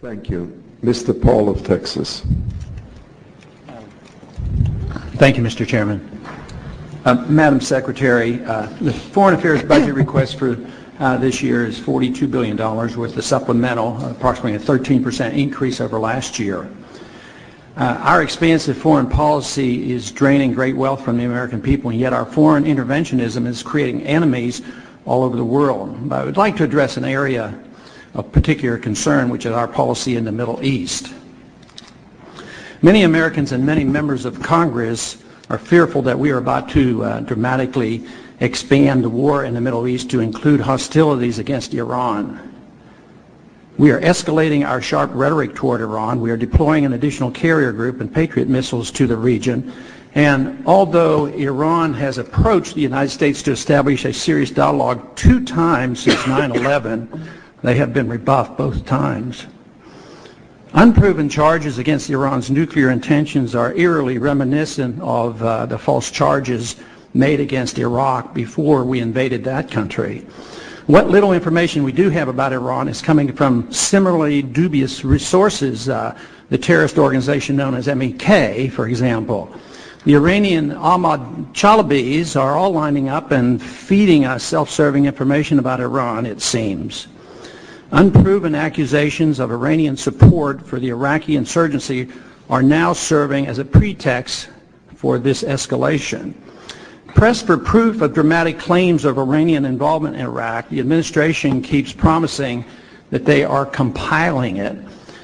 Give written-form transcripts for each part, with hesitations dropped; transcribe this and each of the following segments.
Thank you. Mr. Paul of Texas. Thank you, Mr. Chairman. Madam Secretary, the Foreign Affairs budget request for this year is $42 billion, with the supplemental approximately a 13% increase over last year. Our expansive foreign policy is draining great wealth from the American people, and yet our foreign interventionism is creating enemies all over the world. But I would like to address an area of particular concern, which is our policy in the Middle East. Many Americans and many members of Congress are fearful that we are about to dramatically expand the war in the Middle East to include hostilities against Iran. We are escalating our sharp rhetoric toward Iran. We are deploying an additional carrier group and Patriot missiles to the region. And although Iran has approached the United States to establish a serious dialogue 2 times since 9/11, they have been rebuffed both times. Unproven charges against Iran's nuclear intentions are eerily reminiscent of the false charges made against Iraq before we invaded that country. What little information we do have about Iran is coming from similarly dubious sources, the terrorist organization known as MEK, for example. The Iranian Ahmad Chalabis are all lining up and feeding us self-serving information about Iran, it seems. Unproven accusations of Iranian support for the Iraqi insurgency are now serving as a pretext for this escalation. Pressed for proof of dramatic claims of Iranian involvement in Iraq, the administration keeps promising that they are compiling it.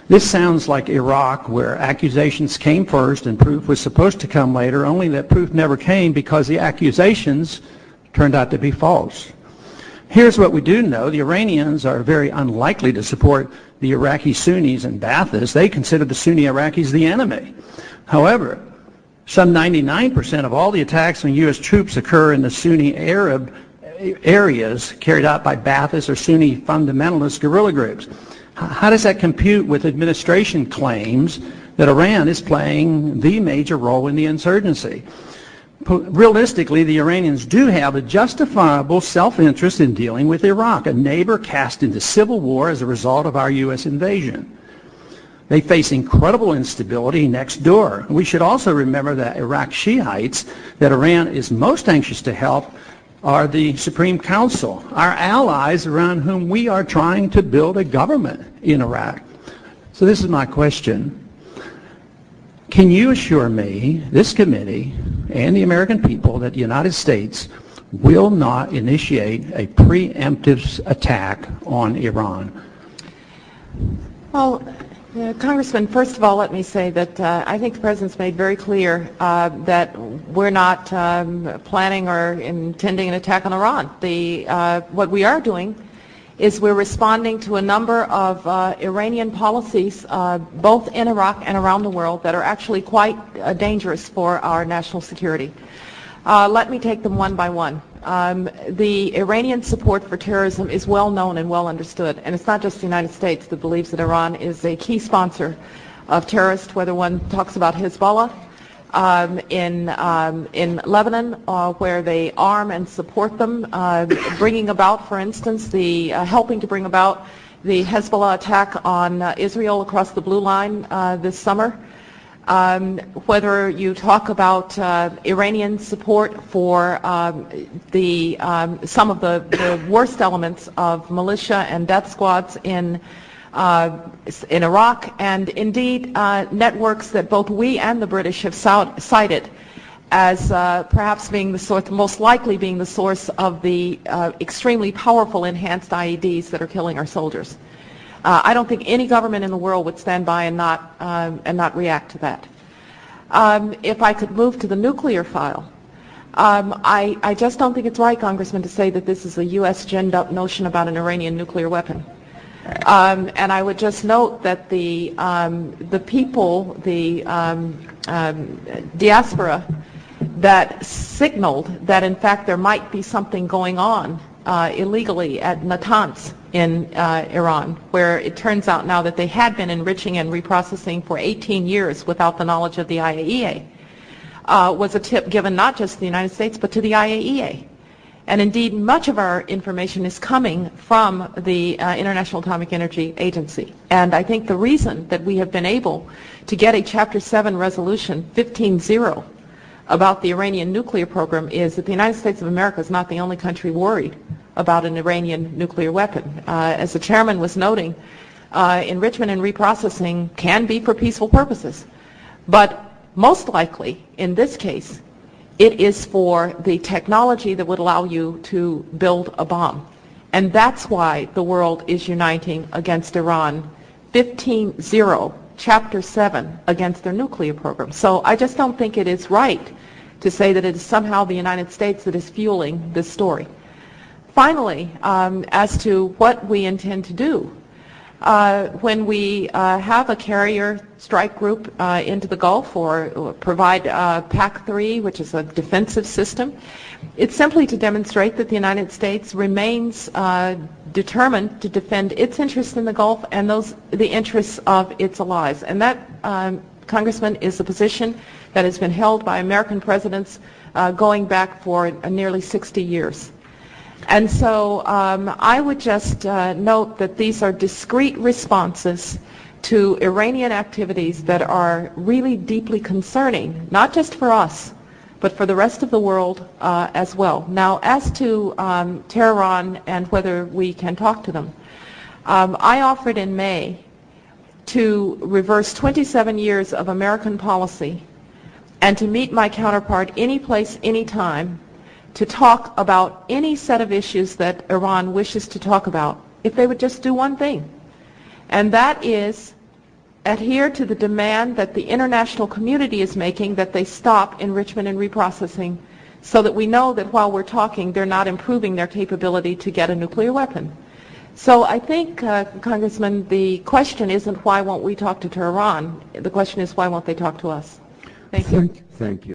This sounds like Iraq, where accusations came first and proof was supposed to come later, only that proof never came because the accusations turned out to be false. Here's what we do know. The Iranians are very unlikely to support the Iraqi Sunnis and Baathists. They consider the Sunni Iraqis the enemy. However, some 99% of all the attacks on U.S. troops occur in the Sunni Arab areas carried out by Ba'athist or Sunni fundamentalist guerrilla groups. How does that compute with administration claims that Iran is playing the major role in the insurgency? Realistically, the Iranians do have a justifiable self-interest in dealing with Iraq, a neighbor cast into civil war as a result of our U.S. invasion. They face incredible instability next door. We should also remember that Iraq Shiites that Iran is most anxious to help are the Supreme Council, our allies around whom we are trying to build a government in Iraq. So this is my question. Can you assure me, this committee, and the American people that the United States will not initiate a preemptive attack on Iran? Well, Congressman, first of all, let me say that I think the President's made very clear that we're not planning or intending an attack on Iran. What we are doing is we're responding to a number of Iranian policies, both in Iraq and around the world, that are actually quite dangerous for our national security. Let me take them one by one. The Iranian support for terrorism is well known and well understood, and it's not just the United States that believes that Iran is a key sponsor of terrorists, whether one talks about Hezbollah in Lebanon, where they arm and support them, bringing about, for instance, helping to bring about the Hezbollah attack on Israel across the Blue Line this summer. Whether you talk about Iranian support for some of the worst elements of militia and death squads in Iraq, and indeed networks that both we and the British have cited as perhaps being the source, most likely being the source of the extremely powerful enhanced IEDs that are killing our soldiers. I don't think any government in the world would stand by and not react to that. If I could move to the nuclear file, I just don't think it's right, Congressman, to say that this is a U.S. ginned up notion about an Iranian nuclear weapon. And I would just note that the people, the diaspora that signaled that in fact there might be something going on illegally at Natanz in Iran, where it turns out now that they had been enriching and reprocessing for 18 years without the knowledge of the IAEA, was a tip given not just to the United States but to the IAEA. And indeed, much of our information is coming from the International Atomic Energy Agency. And I think the reason that we have been able to get a Chapter 7 resolution 15-0 about the Iranian nuclear program is that the United States of America is not the only country worried about an Iranian nuclear weapon. As the chairman was noting, enrichment and reprocessing can be for peaceful purposes. But most likely, in this case, it is for the technology that would allow you to build a bomb. And that's why the world is uniting against Iran, 15-0, Chapter 7, against their nuclear program. So I just don't think it is right to say that it is somehow the United States that is fueling this story. Finally, as to what we intend to do, when we have a carrier strike group into the Gulf or provide PAC-3, which is a defensive system, it's simply to demonstrate that the United States remains determined to defend its interests in the Gulf and the interests of its allies. And that, Congressman, is a position that has been held by American presidents going back for nearly 60 years. And so I would just note that these are discrete responses to Iranian activities that are really deeply concerning, not just for us, but for the rest of the world as well. Now, as to Tehran and whether we can talk to them, I offered in May to reverse 27 years of American policy and to meet my counterpart any place, any time, to talk about any set of issues that Iran wishes to talk about, if they would just do one thing. And that is adhere to the demand that the international community is making that they stop enrichment and reprocessing, so that we know that while we're talking, they're not improving their capability to get a nuclear weapon. So I think, Congressman, the question isn't why won't we talk to Tehran. The question is why won't they talk to us. Thank you. Thank you.